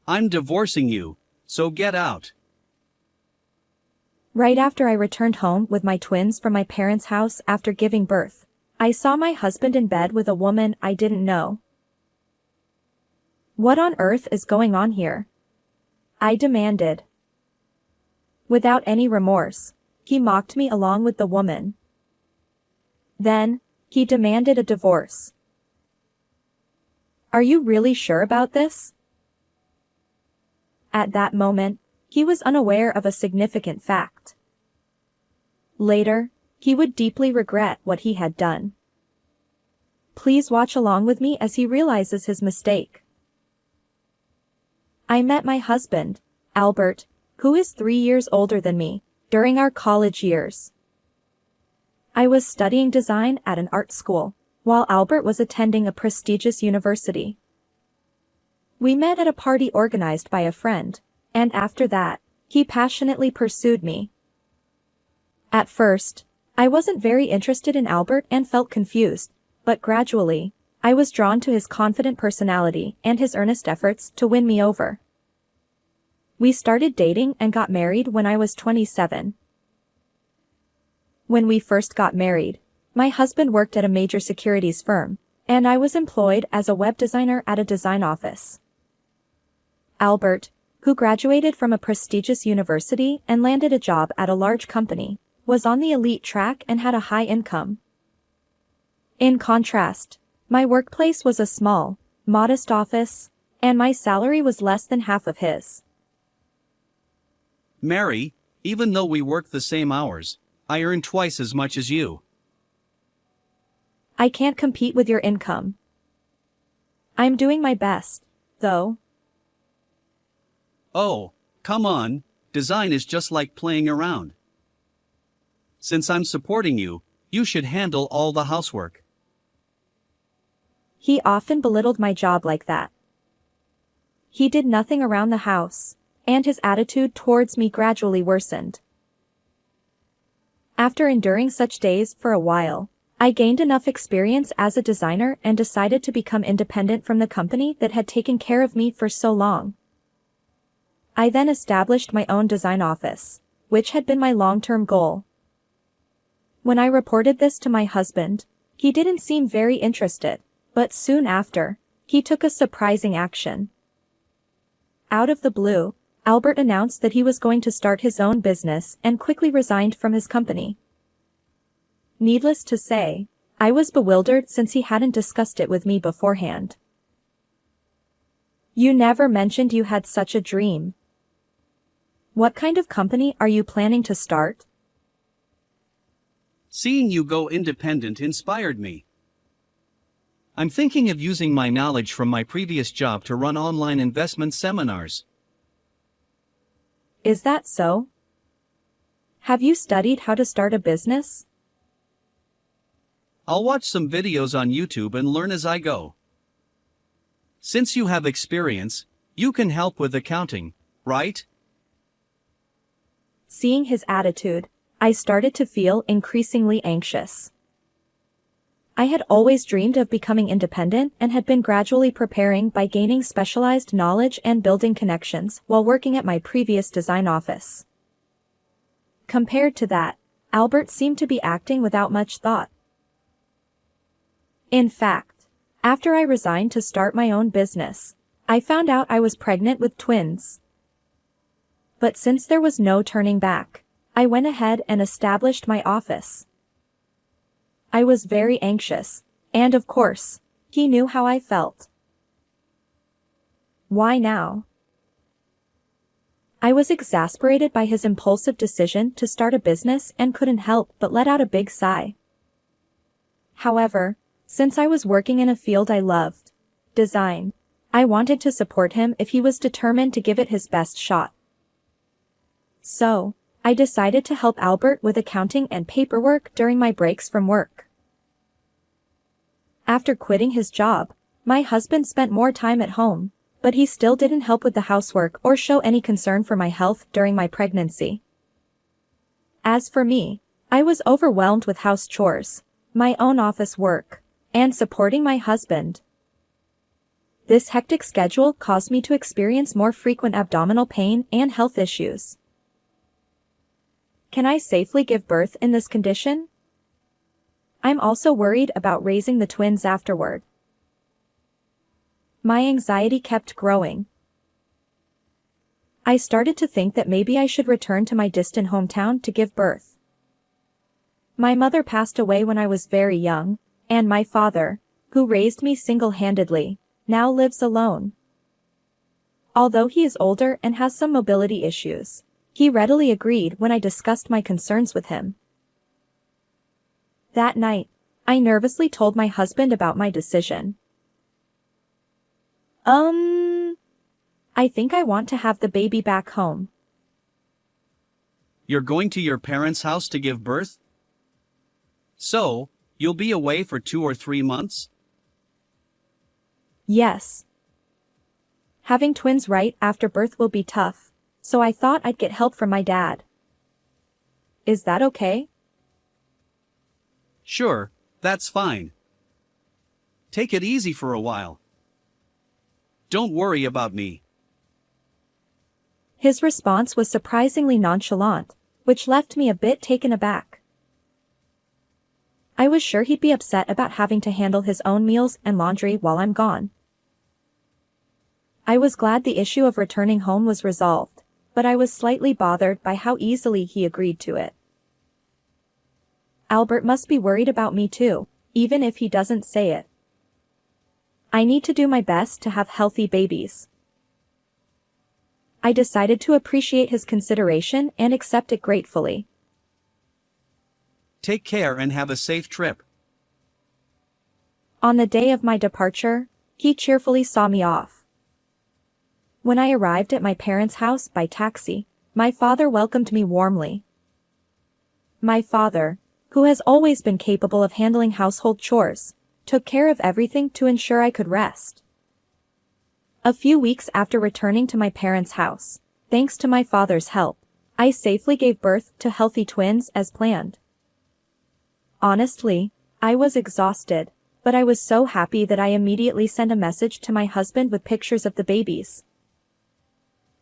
I'm divorcing you, so get out. Right after I returned home with my twins from my parents' house after giving birth, I saw my husband in bed with a woman I didn't know. What on earth is going on here? I demanded. Without any remorse, he mocked me along with the woman. Then, he demanded a divorce. Are you really sure about this? At that moment, he was unaware of a significant fact. Later, he would deeply regret what he had done. Please watch along with me as he realizes his mistake. I met my husband, Albert, who is 3 years older than me, during our college years. I was studying design at an art school, while Albert was attending a prestigious university. We met at a party organized by a friend, and after that, he passionately pursued me. At first, I wasn't very interested in Albert and felt confused, but gradually, I was drawn to his confident personality and his earnest efforts to win me over. We started dating and got married when I was 27. When we first got married, my husband worked at a major securities firm, and I was employed as a web designer at a design office. Albert, who graduated from a prestigious university and landed a job at a large company, was on the elite track and had a high income. In contrast, my workplace was a small, modest office, and my salary was less than half of his. Mary, even though we work the same hours, I earn twice as much as you. I can't compete with your income. I'm doing my best, though. Oh, come on, design is just like playing around. Since I'm supporting you, you should handle all the housework. He often belittled my job like that. He did nothing around the house, and his attitude towards me gradually worsened. After enduring such days for a while, I gained enough experience as a designer and decided to become independent from the company that had taken care of me for so long. I then established my own design office, which had been my long-term goal. When I reported this to my husband, he didn't seem very interested, but soon after, he took a surprising action. Out of the blue, Albert announced that he was going to start his own business and quickly resigned from his company. Needless to say, I was bewildered since he hadn't discussed it with me beforehand. You never mentioned you had such a dream. What kind of company are you planning to start? Seeing you go independent inspired me. I'm thinking of using my knowledge from my previous job to run online investment seminars. Is that so? Have you studied how to start a business? I'll watch some videos on YouTube and learn as I go. Since you have experience, you can help with accounting, right? Seeing his attitude, I started to feel increasingly anxious. I had always dreamed of becoming independent and had been gradually preparing by gaining specialized knowledge and building connections while working at my previous design office. Compared to that, Albert seemed to be acting without much thought. In fact, after I resigned to start my own business, I found out I was pregnant with twins. But since there was no turning back, I went ahead and established my office. I was very anxious, and of course, he knew how I felt. Why now? I was exasperated by his impulsive decision to start a business and couldn't help but let out a big sigh. However, since I was working in a field I loved, design, I wanted to support him if he was determined to give it his best shot. So, I decided to help Albert with accounting and paperwork during my breaks from work. After quitting his job, my husband spent more time at home, but he still didn't help with the housework or show any concern for my health during my pregnancy. As for me, I was overwhelmed with house chores, my own office work, and supporting my husband. This hectic schedule caused me to experience more frequent abdominal pain and health issues. Can I safely give birth in this condition? I'm also worried about raising the twins afterward. My anxiety kept growing. I started to think that maybe I should return to my distant hometown to give birth. My mother passed away when I was very young, and my father, who raised me single-handedly, now lives alone. Although he is older and has some mobility issues, he readily agreed when I discussed my concerns with him. That night, I nervously told my husband about my decision. I think I want to have the baby back home. You're going to your parents' house to give birth? So, you'll be away for 2 or 3 months? Yes. Having twins right after birth will be tough, so I thought I'd get help from my dad. Is that okay? Sure, that's fine. Take it easy for a while. Don't worry about me. His response was surprisingly nonchalant, which left me a bit taken aback. I was sure he'd be upset about having to handle his own meals and laundry while I'm gone. I was glad the issue of returning home was resolved, but I was slightly bothered by how easily he agreed to it. Albert must be worried about me too, even if he doesn't say it. I need to do my best to have healthy babies. I decided to appreciate his consideration and accept it gratefully. Take care and have a safe trip. On the day of my departure, he cheerfully saw me off. When I arrived at my parents' house by taxi, my father welcomed me warmly. My father, who has always been capable of handling household chores, took care of everything to ensure I could rest. A few weeks after returning to my parents' house, thanks to my father's help, I safely gave birth to healthy twins as planned. Honestly, I was exhausted, but I was so happy that I immediately sent a message to my husband with pictures of the babies.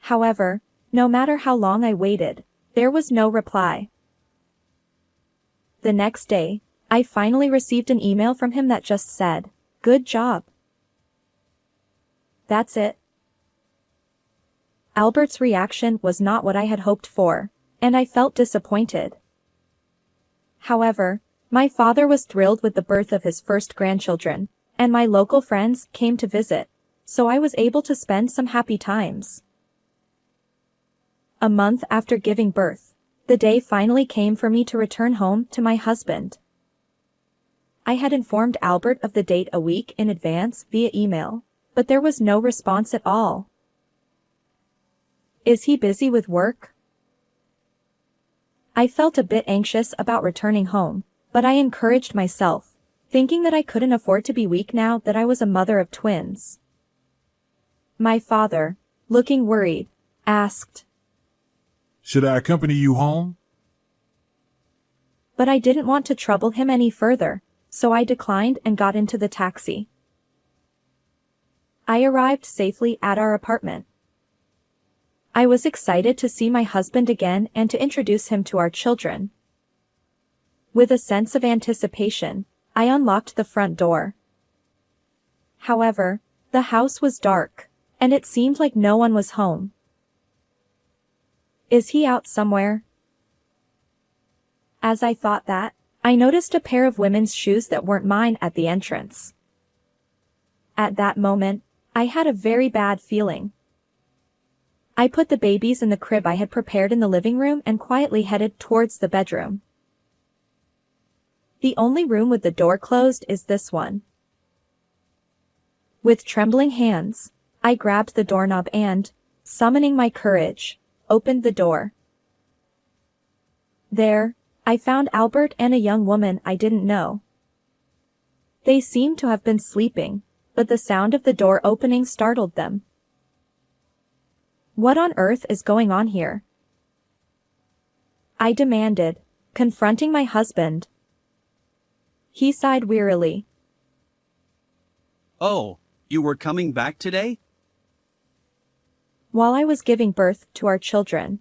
However, no matter how long I waited, there was no reply. The next day, I finally received an email from him that just said, "Good job." That's it. Albert's reaction was not what I had hoped for, and I felt disappointed. However, my father was thrilled with the birth of his first grandchildren, and my local friends came to visit, so I was able to spend some happy times. A month after giving birth, the day finally came for me to return home to my husband. I had informed Albert of the date a week in advance via email, but there was no response at all. Is he busy with work? I felt a bit anxious about returning home, but I encouraged myself, thinking that I couldn't afford to be weak now that I was a mother of twins. My father, looking worried, asked, "Should I accompany you home?" But I didn't want to trouble him any further, so I declined and got into the taxi. I arrived safely at our apartment. I was excited to see my husband again and to introduce him to our children. With a sense of anticipation, I unlocked the front door. However, the house was dark, and it seemed like no one was home. Is he out somewhere? As I thought that, I noticed a pair of women's shoes that weren't mine at the entrance. At that moment, I had a very bad feeling. I put the babies in the crib I had prepared in the living room and quietly headed towards the bedroom. The only room with the door closed is this one. With trembling hands, I grabbed the doorknob and, summoning my courage, opened the door. There, I found Albert and a young woman I didn't know. They seemed to have been sleeping, but the sound of the door opening startled them. What on earth is going on here? I demanded, confronting my husband. He sighed wearily. Oh, You were coming back today? While I was giving birth to our children.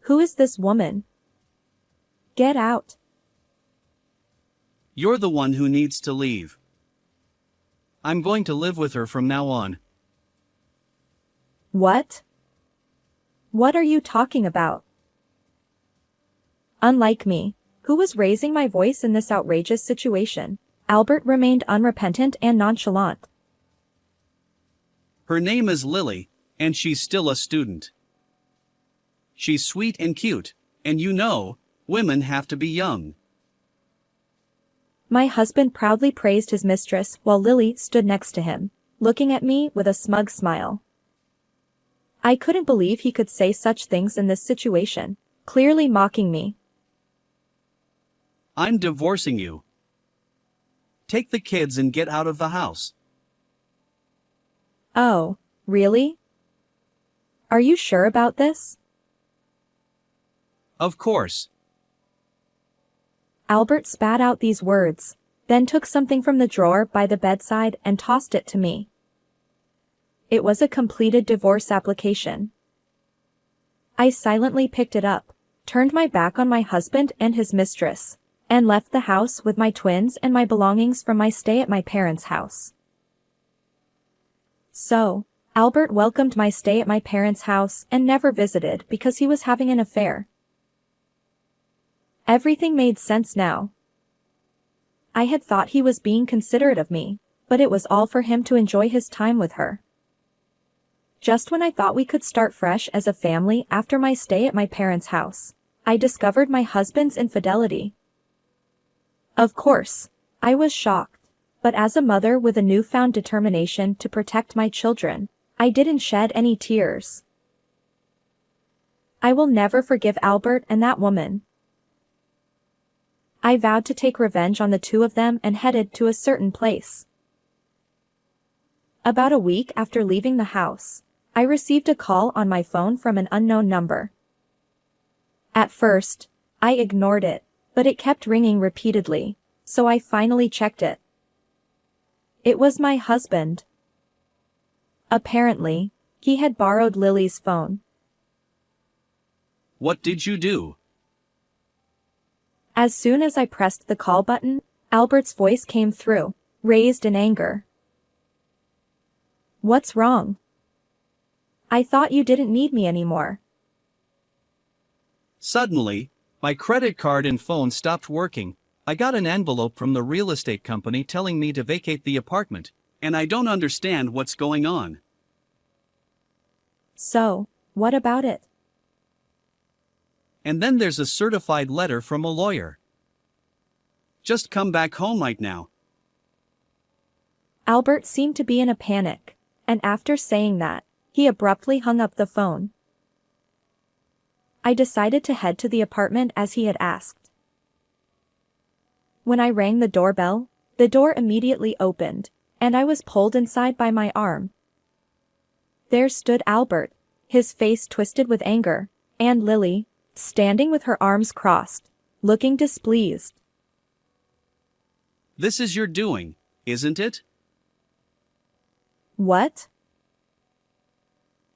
Who is this woman? Get out. You're the one who needs to leave. I'm going to live with her from now on. What? What are you talking about? Unlike me, who was raising my voice in this outrageous situation, Albert remained unrepentant and nonchalant. Her name is Lily, and she's still a student. She's sweet and cute, and you know, women have to be young. My husband proudly praised his mistress while Lily stood next to him, looking at me with a smug smile. I couldn't believe he could say such things in this situation, clearly mocking me. I'm divorcing you. Take the kids and get out of the house. Oh, really? Are you sure about this? Of course. Albert spat out these words, then took something from the drawer by the bedside and tossed it to me. It was a completed divorce application. I silently picked it up, turned my back on my husband and his mistress, and left the house with my twins and my belongings from my stay at my parents' house. So, Albert welcomed my stay at my parents' house and never visited because he was having an affair. Everything made sense now. I had thought he was being considerate of me, but it was all for him to enjoy his time with her. Just when I thought we could start fresh as a family after my stay at my parents' house, I discovered my husband's infidelity. Of course, I was shocked, but as a mother with a newfound determination to protect my children, I didn't shed any tears. I will never forgive Albert and that woman. I vowed to take revenge on the two of them and headed to a certain place. About a week after leaving the house, I received a call on my phone from an unknown number. At first, I ignored it, but it kept ringing repeatedly, so I finally checked it. It was my husband. Apparently, he had borrowed Lily's phone. What did you do? As soon as I pressed the call button, Albert's voice came through, raised in anger. What's wrong? I thought you didn't need me anymore. Suddenly, my credit card and phone stopped working. I got an envelope from the real estate company telling me to vacate the apartment, and I don't understand what's going on. So, what about it? And then there's a certified letter from a lawyer. Just come back home right now. Albert seemed to be in a panic, and after saying that, he abruptly hung up the phone. I decided to head to the apartment as he had asked. When I rang the doorbell, the door immediately opened, and I was pulled inside by my arm. There stood Albert, his face twisted with anger, and Lily, standing with her arms crossed, looking displeased. This is your doing, isn't it? What?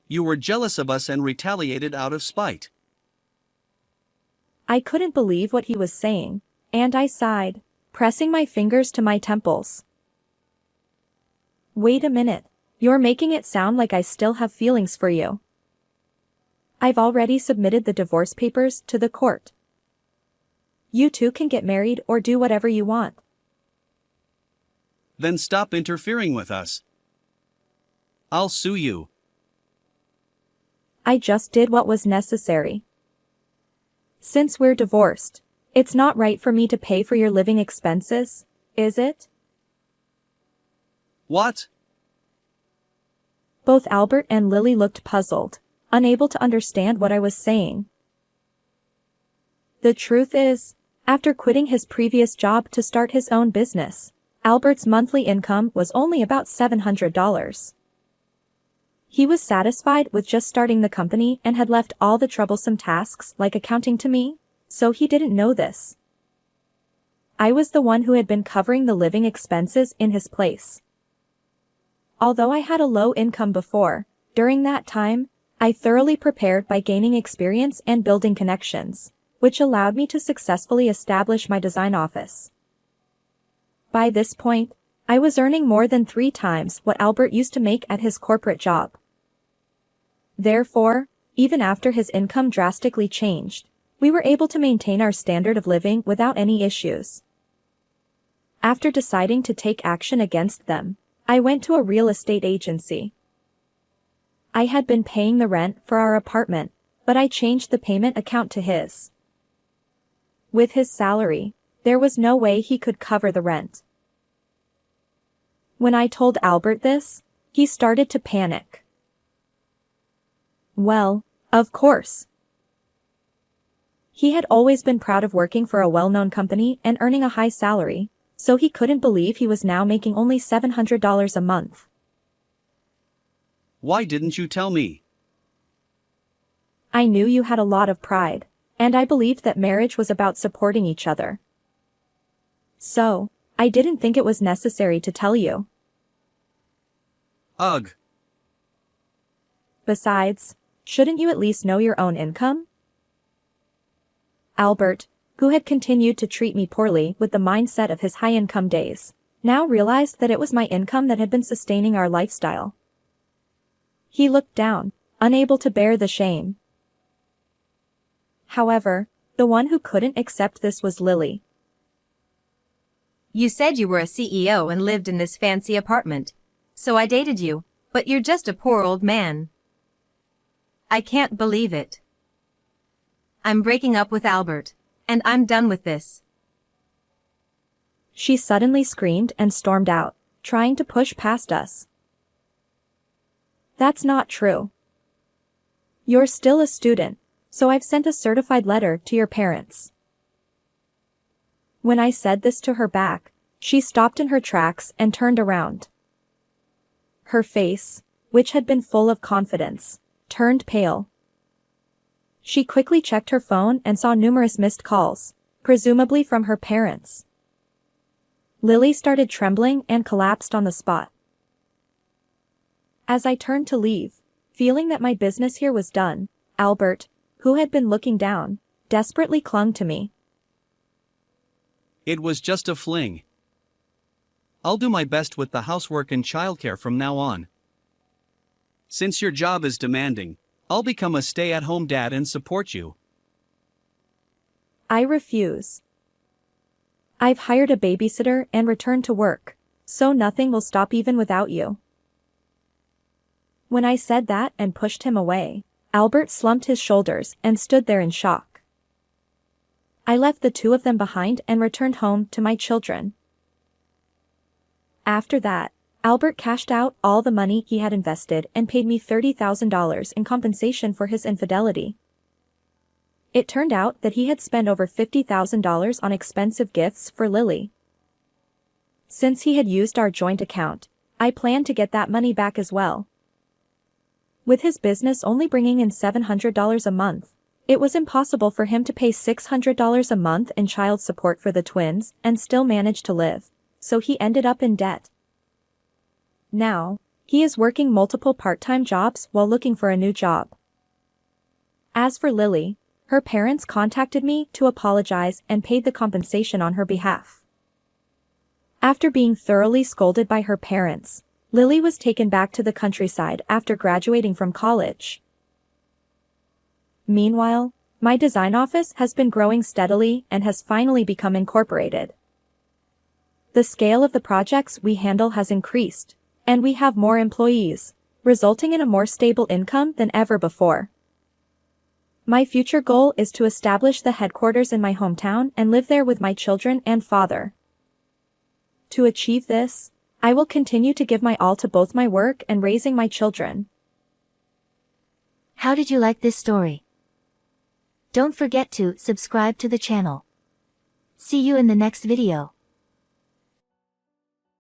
You were jealous of us and retaliated out of spite. I couldn't believe what he was saying, and I sighed, pressing my fingers to my temples. Wait a minute, you're making it sound like I still have feelings for you. I've already submitted the divorce papers to the court. You two can get married or do whatever you want. Then stop interfering with us. I'll sue you. I just did what was necessary. Since we're divorced, it's not right for me to pay for your living expenses, is it? What? Both Albert and Lily looked puzzled, unable to understand what I was saying. The truth is, after quitting his previous job to start his own business, Albert's monthly income was only about $700. He was satisfied with just starting the company and had left all the troublesome tasks like accounting to me, so he didn't know this. I was the one who had been covering the living expenses in his place. Although I had a low income before, during that time, I thoroughly prepared by gaining experience and building connections, which allowed me to successfully establish my design office. By this point, I was earning more than 3 times what Albert used to make at his corporate job. Therefore, even after his income drastically changed, we were able to maintain our standard of living without any issues. After deciding to take action against them, I went to a real estate agency. I had been paying the rent for our apartment, but I changed the payment account to his. With his salary, there was no way he could cover the rent. When I told Albert this, he started to panic. Well, of course. He had always been proud of working for a well-known company and earning a high salary, so he couldn't believe he was now making only $700 a month. Why didn't you tell me? I knew you had a lot of pride, and I believed that marriage was about supporting each other. So, I didn't think it was necessary to tell you. Ugh. Besides, shouldn't you at least know your own income? Albert, who had continued to treat me poorly with the mindset of his high-income days, now realized that it was my income that had been sustaining our lifestyle. He looked down, unable to bear the shame. However, the one who couldn't accept this was Lily. You said you were a CEO and lived in this fancy apartment, so I dated you, but you're just a poor old man. I can't believe it. I'm breaking up with Albert, and I'm done with this. She suddenly screamed and stormed out, trying to push past us. That's not true. You're still a student, so I've sent a certified letter to your parents. When I said this to her back, she stopped in her tracks and turned around. Her face, which had been full of confidence, turned pale. She quickly checked her phone and saw numerous missed calls, presumably from her parents. Lily started trembling and collapsed on the spot. As I turned to leave, feeling that my business here was done, Albert, who had been looking down, desperately clung to me. It was just a fling. I'll do my best with the housework and childcare from now on. Since your job is demanding, I'll become a stay-at-home dad and support you. I refuse. I've hired a babysitter and returned to work, so nothing will stop even without you. When I said that and pushed him away, Albert slumped his shoulders and stood there in shock. I left the 2 of them behind and returned home to my children. After that, Albert cashed out all the money he had invested and paid me $30,000 in compensation for his infidelity. It turned out that he had spent over $50,000 on expensive gifts for Lily. Since he had used our joint account, I planned to get that money back as well. With his business only bringing in $700 a month, it was impossible for him to pay $600 a month in child support for the twins and still manage to live, so he ended up in debt. Now, he is working multiple part-time jobs while looking for a new job. As for Lily, her parents contacted me to apologize and paid the compensation on her behalf. After being thoroughly scolded by her parents, Lily was taken back to the countryside after graduating from college. Meanwhile, my design office has been growing steadily and has finally become incorporated. The scale of the projects we handle has increased, and we have more employees, resulting in a more stable income than ever before. My future goal is to establish the headquarters in my hometown and live there with my children and father. To achieve this, I will continue to give my all to both my work and raising my children. How did you like this story? Don't forget to subscribe to the channel. See you in the next video.